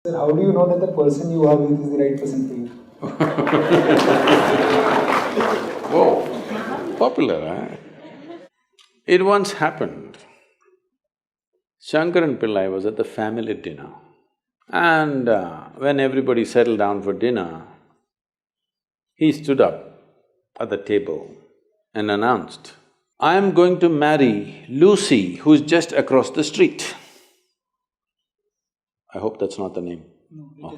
Sir, how do you know that the person you are with is the right person for you? Whoa, popular, eh? It once happened. Shankaran Pillai was at the family dinner, and when everybody settled down for dinner, he stood up at the table and announced, "I am going to marry Lucy, who's just across the street." I hope that's not the name. No, it Oh.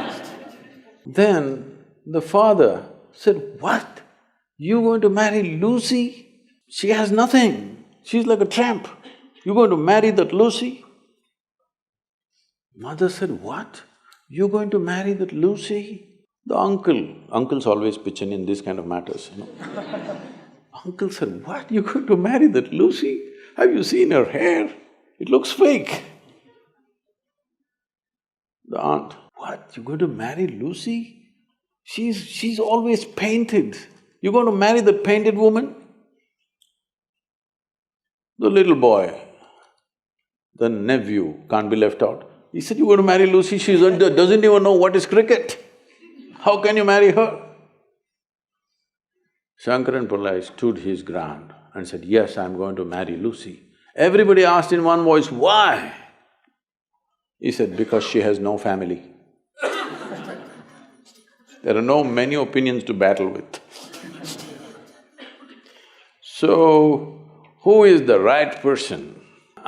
is. Then the father said, "What? You going to marry Lucy? She has nothing. She's like a tramp. You going to marry that Lucy?" Mother said, "What? You going to marry that Lucy?" The uncles always pitch in these kind of matters, you know. Uncle said, "What? You going to marry that Lucy? Have you seen her hair? It looks fake." The aunt, "What? You going to marry Lucy? She's always painted. You going to marry that painted woman?" The little boy, the nephew, can't be left out. He said, "You going to marry Lucy? She doesn't even know what is cricket. How can you marry her?" Shankaran Pillai stood his ground and said, "Yes, I'm going to marry Lucy." Everybody asked in one voice, "Why?" He said, "Because she has no family." There are no many opinions to battle with. So, who is the right person?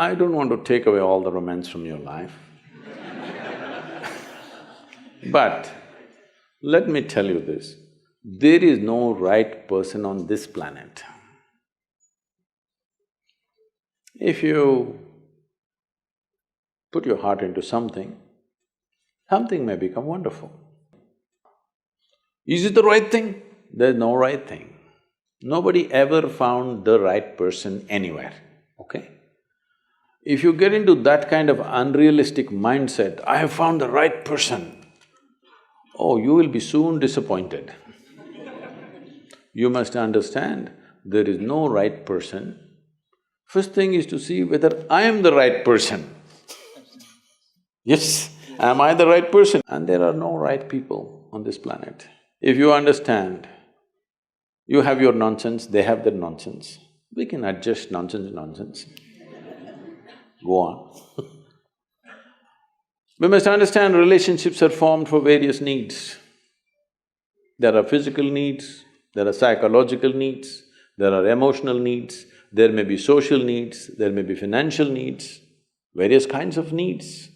I don't want to take away all the romance from your life. But let me tell you this, there is no right person on this planet. If you put your heart into something, something may become wonderful. Is it the right thing? There's no right thing. Nobody ever found the right person anywhere, okay? If you get into that kind of unrealistic mindset, "I have found the right person," oh, you will be soon disappointed. You must understand, there is no right person. First thing is to see whether I am the right person. Yes, am I the right person? And there are no right people on this planet. If you understand, you have your nonsense, they have their nonsense, we can adjust nonsense. Go on. We must understand relationships are formed for various needs. There are physical needs, there are psychological needs, there are emotional needs, there may be social needs, there may be financial needs, various kinds of needs.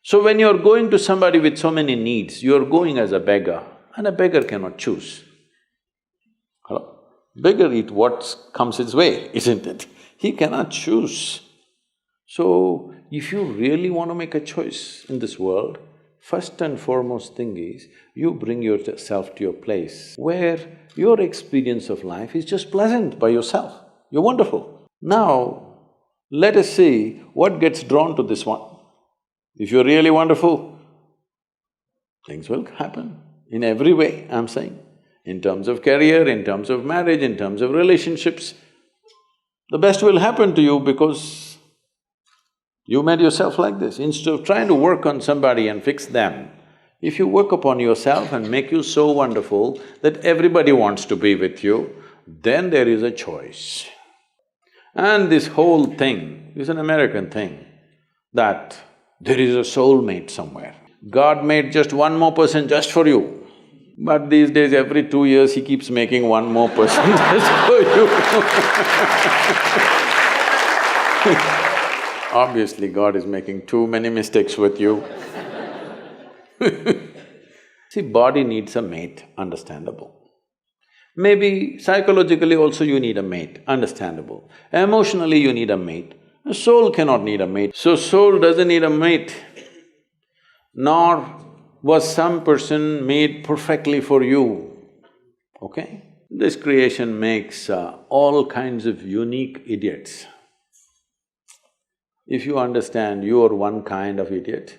So when you're going to somebody with so many needs, you're going as a beggar, and a beggar cannot choose. Hello? Beggar eat what comes his way, isn't it? He cannot choose. So, if you really want to make a choice in this world, first and foremost thing is, you bring yourself to your place where your experience of life is just pleasant by yourself. You're wonderful. Now, let us see what gets drawn to this one. If you're really wonderful, things will happen in every way, I'm saying. In terms of career, in terms of marriage, in terms of relationships, the best will happen to you because you made yourself like this. Instead of trying to work on somebody and fix them, if you work upon yourself and make you so wonderful that everybody wants to be with you, then there is a choice. And this whole thing is an American thing, that there is a soulmate somewhere. God made just one more person just for you, but these days every 2 years he keeps making one more person just for you. Obviously, God is making too many mistakes with you. See, body needs a mate, understandable. Maybe psychologically also you need a mate, understandable. Emotionally you need a mate. A soul cannot need a mate. So soul doesn't need a mate, nor was some person made perfectly for you, okay? This creation makes all kinds of unique idiots. If you understand you are one kind of idiot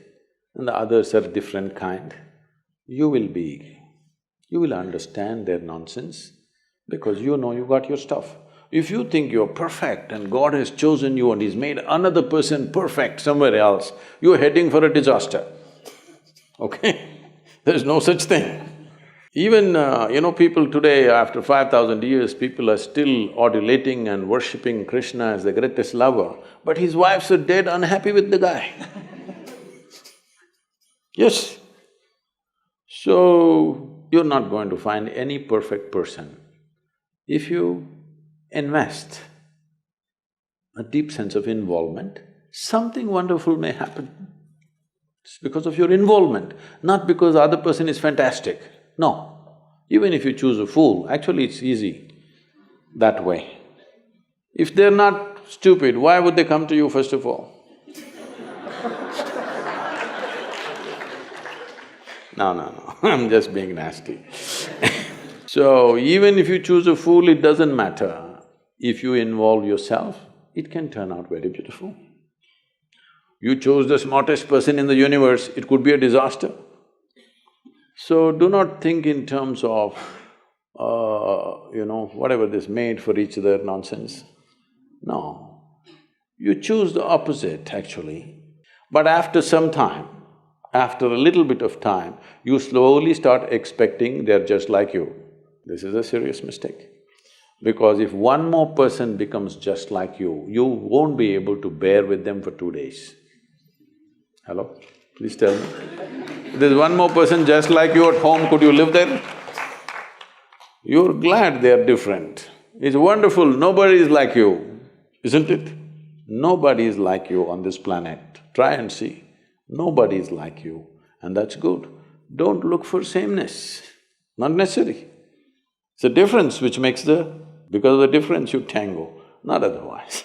and the others are different kind, you will understand their nonsense because you know you got your stuff. If you think you're perfect and God has chosen you and He's made another person perfect somewhere else, you're heading for a disaster, okay? There's no such thing. Even, people today, after 5,000 years, people are still adulating and worshipping Krishna as the greatest lover, but his wives are dead unhappy with the guy. Yes. So, you're not going to find any perfect person. If you invest a deep sense of involvement, something wonderful may happen. It's because of your involvement, not because the other person is fantastic. No. Even if you choose a fool, actually it's easy that way. If they're not stupid, why would they come to you first of all? No, I'm just being nasty. So, even if you choose a fool, it doesn't matter. If you involve yourself, it can turn out very beautiful. You chose the smartest person in the universe, it could be a disaster. So, do not think in terms of, whatever this made for each other nonsense. No. You choose the opposite, actually. But after some time, after a little bit of time, you slowly start expecting they're just like you. This is a serious mistake. Because if one more person becomes just like you won't be able to bear with them for 2 days. Hello? Please tell me. If there's one more person just like you at home, could you live there? You're glad they're different. It's wonderful, nobody is like you, isn't it? Nobody is like you on this planet. Try and see. Nobody is like you, and that's good. Don't look for sameness, not necessary. It's a difference which makes because of the difference you tango, not otherwise.